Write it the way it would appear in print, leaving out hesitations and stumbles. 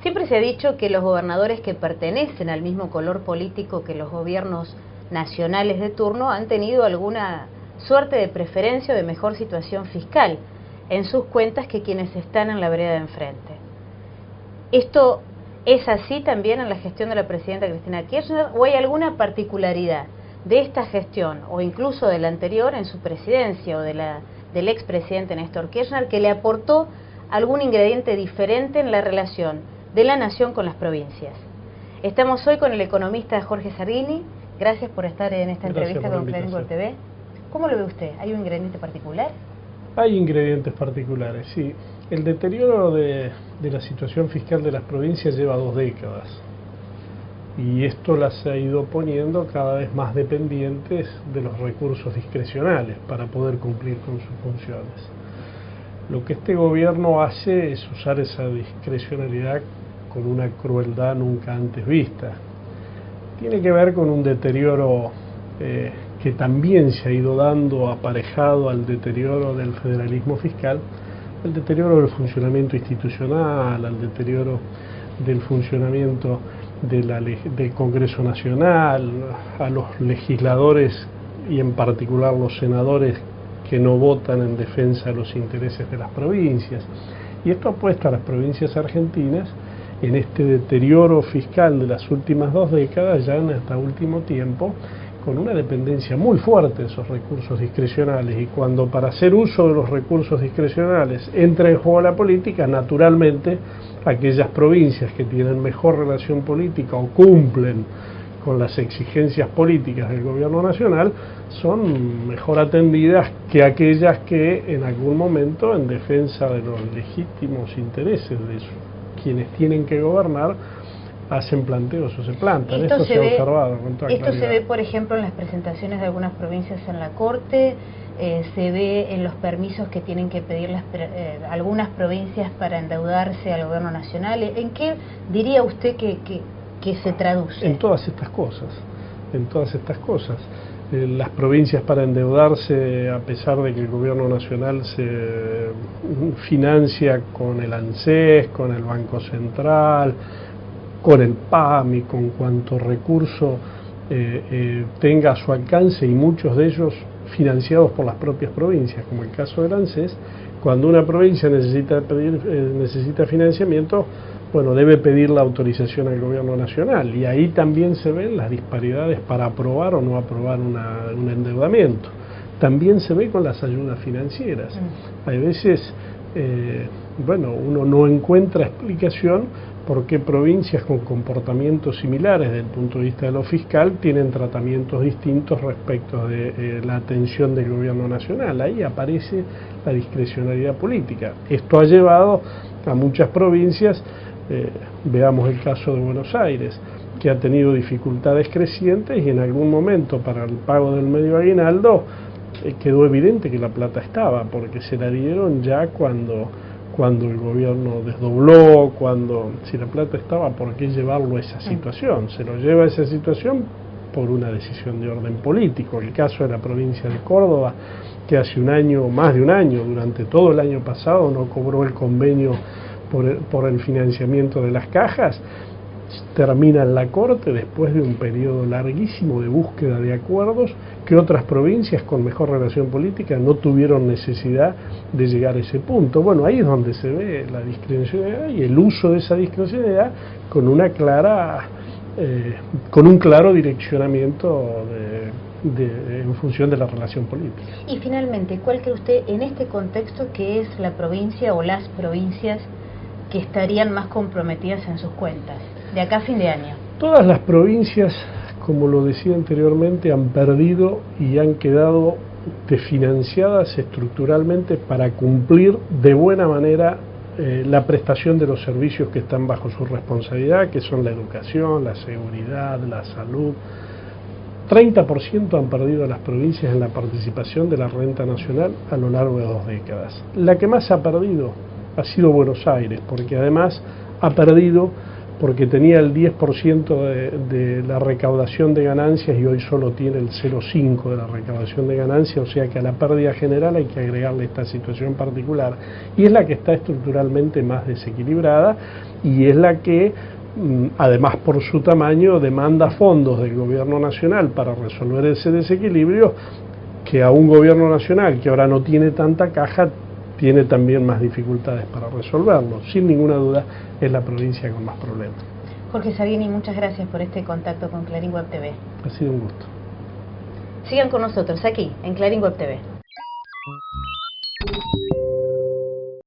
Siempre se ha dicho que los gobernadores que pertenecen al mismo color político que los gobiernos nacionales de turno han tenido alguna suerte de preferencia o de mejor situación fiscal en sus cuentas que quienes están en la vereda de enfrente. ¿Esto es así también en la gestión de la presidenta Cristina Kirchner o hay alguna particularidad de esta gestión o incluso de la anterior en su presidencia o del expresidente Néstor Kirchner que le aportó algún ingrediente diferente en la relación de la nación con las provincias? Estamos hoy con el economista Jorge Zarghini. Gracias por estar en esta entrevista con Clarín Gol TV. ¿Cómo lo ve usted? ¿Hay un ingrediente particular? Hay ingredientes particulares, sí. El deterioro de la situación fiscal de las provincias lleva 2 décadas. Y esto las ha ido poniendo cada vez más dependientes de los recursos discrecionales para poder cumplir con sus funciones. Lo que este gobierno hace es usar esa discrecionalidad con una crueldad nunca antes vista. Tiene que ver con un deterioro que también se ha ido dando aparejado al deterioro del federalismo fiscal, al deterioro del funcionamiento institucional, al deterioro del funcionamiento del Congreso Nacional, a los legisladores y en particular los senadores que no votan en defensa de los intereses de las provincias. Y esto ha puesto a las provincias argentinas en este deterioro fiscal de las últimas 2 décadas, ya en este último tiempo, con una dependencia muy fuerte de esos recursos discrecionales. Y cuando para hacer uso de los recursos discrecionales entra en juego la política, naturalmente aquellas provincias que tienen mejor relación política o cumplen con las exigencias políticas del gobierno nacional son mejor atendidas que aquellas que en algún momento, en defensa de los legítimos intereses de quienes tienen que gobernar, hacen planteos o se plantan. Esto se ha observado con toda claridad. Esto se ve, por ejemplo, en las presentaciones de algunas provincias en la Corte, se ve en los permisos que tienen que pedir algunas provincias para endeudarse al gobierno nacional. ¿En qué diría usted que se traduce? En todas estas cosas, en todas estas cosas. Las provincias para endeudarse, a pesar de que el gobierno nacional se financia con el ANSES, con el Banco Central, con el PAMI, con cuanto recurso tenga a su alcance, y muchos de ellos financiados por las propias provincias, como el caso del ANSES. Cuando una provincia necesita financiamiento, bueno, debe pedir la autorización al gobierno nacional, y ahí también se ven las disparidades para aprobar o no aprobar un endeudamiento. También se ve con las ayudas financieras. Hay veces, bueno, uno no encuentra explicación por qué provincias con comportamientos similares desde el punto de vista de lo fiscal tienen tratamientos distintos respecto de la atención del gobierno nacional. Ahí aparece la discrecionalidad política. Esto ha llevado a muchas provincias, veamos el caso de Buenos Aires, que ha tenido dificultades crecientes, y en algún momento para el pago del medio aguinaldo quedó evidente que la plata estaba, porque se la dieron ya cuando el gobierno desdobló, si la plata estaba, ¿por qué llevarlo a esa situación? Se lo lleva a esa situación por una decisión de orden político. El caso de la provincia de Córdoba, que hace un año, más de un año, durante todo el año pasado, no cobró el convenio por el financiamiento de las cajas, termina en la Corte después de un periodo larguísimo de búsqueda de acuerdos que otras provincias con mejor relación política no tuvieron necesidad de llegar a ese punto. Bueno, ahí es donde se ve la discrecionalidad y el uso de esa discrecionalidad con un claro direccionamiento en función de la relación política. Y finalmente, ¿cuál cree usted en este contexto que es la provincia o las provincias que estarían más comprometidas en sus cuentas de acá a fin de año? Todas las provincias, como lo decía anteriormente, han perdido y han quedado desfinanciadas estructuralmente para cumplir de buena manera la prestación de los servicios que están bajo su responsabilidad, que son la educación, la seguridad, la salud. 30% han perdido las provincias en la participación de la renta nacional a lo largo de 2 décadas. La que más ha perdido ha sido Buenos Aires, porque además ha perdido porque tenía el 10% de la recaudación de ganancias y hoy solo tiene el 0,5% de la recaudación de ganancias, o sea que a la pérdida general hay que agregarle esta situación particular, y es la que está estructuralmente más desequilibrada y es la que, además por su tamaño, demanda fondos del gobierno nacional para resolver ese desequilibrio, que a un gobierno nacional que ahora no tiene tanta caja tiene también más dificultades para resolverlo. Sin ninguna duda es la provincia con más problemas. Jorge Sabini, muchas gracias por este contacto con Clarín Web TV. Ha sido un gusto. Sigan con nosotros aquí en Clarín Web TV.